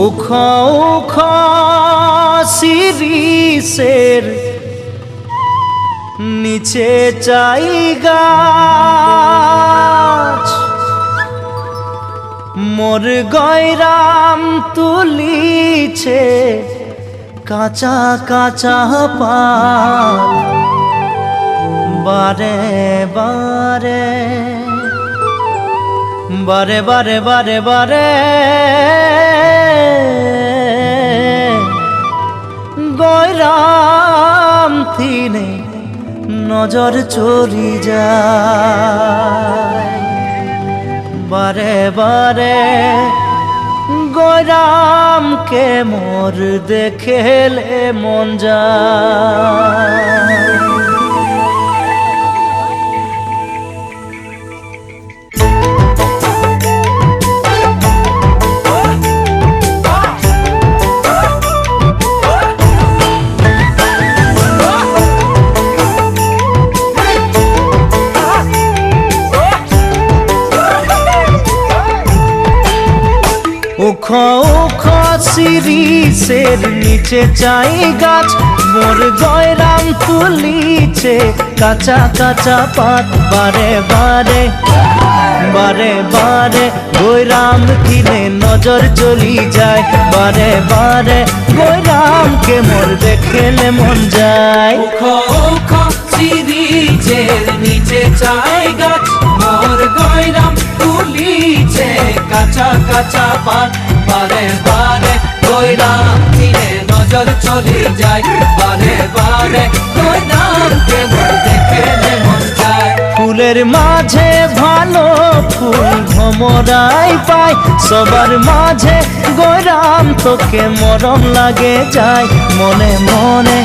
উখা উখা শিরিষের নিচে চাই গাছ, মোর গয়রাম তুলিছে কাঁচা কাঁচা পাত। বারে বারে বারে বারে বারে বারে গয়রাম থিনে নজর চলি যায়। বারে বারে গয়রামকে মোর দেখেলে মন যায়। উখা উখা শিরিষের নিচে চাই গাছ, মোর গয়রাম তুলিছে কাঁচা কাঁচা পাত। বারে বারে বারে বারে গয়রাম থিনে নজর চলি যায়। বারে বারে গয়রামকে মোর দেখেলে মন যায়। উখা উখা শিরিষের নিচে চাই গাছ, মোর গয়রাম তুলিছে কাঁচা কাঁচা পাত। বারে বারে গয়রাম থিনে নজর চলি যায়। বারে বারে গয়রামকে মোর দেখেলে মন যায়। ফুলের মাঝে ভালো ফুল ভমরাই পায়, সবার মাঝে গয়রাম তোকে মরম লাগে যায়। মনে মনে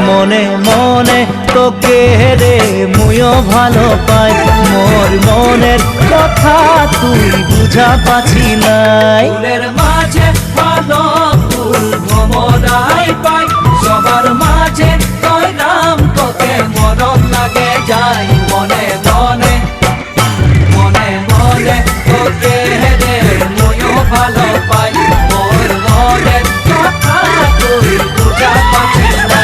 মনে মনে তোকে রে মুইও ভালো পাই, মোর মনের কথা তুই বুঝা পাছি নাই। ফুলের মাঝে ভালো ফুল ভমরাই পাই, সবার মাঝে গয়রাম তোকে মরম লাগে যায়। মনে মনে মনে মনে তোকে রে মুইও ভালো পাই, মোর মনের কথা তুই বুঝা পাছিস না।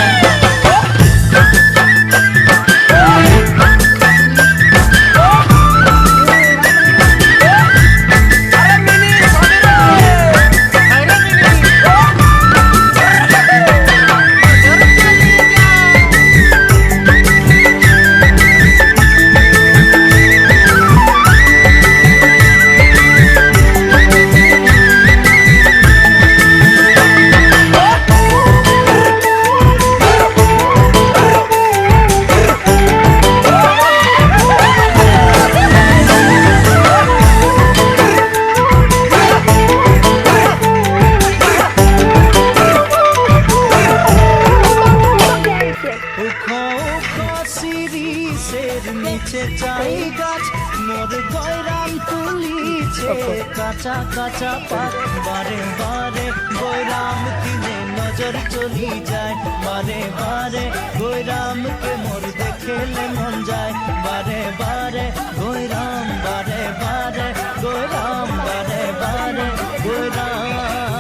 শিরিষের নিচে চাই গাছ, মোর গয়রাম তুলিছে কাঁচা কাঁচা পাত। বারে বারে গয়রাম থিনে নজর চলি যায়। বারে বারে গয়রামকে মোর দেখেলে মন যায়। বারে বারে গয়রাম বারে বারে গয়রাম বারে বারে গয়রাম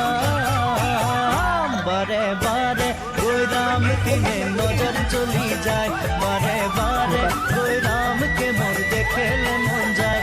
বারে বারে গয়রাম থিনে নজর চলি যায়। বারে বারে গয়রামকে মোর দেখেলে মন যায়।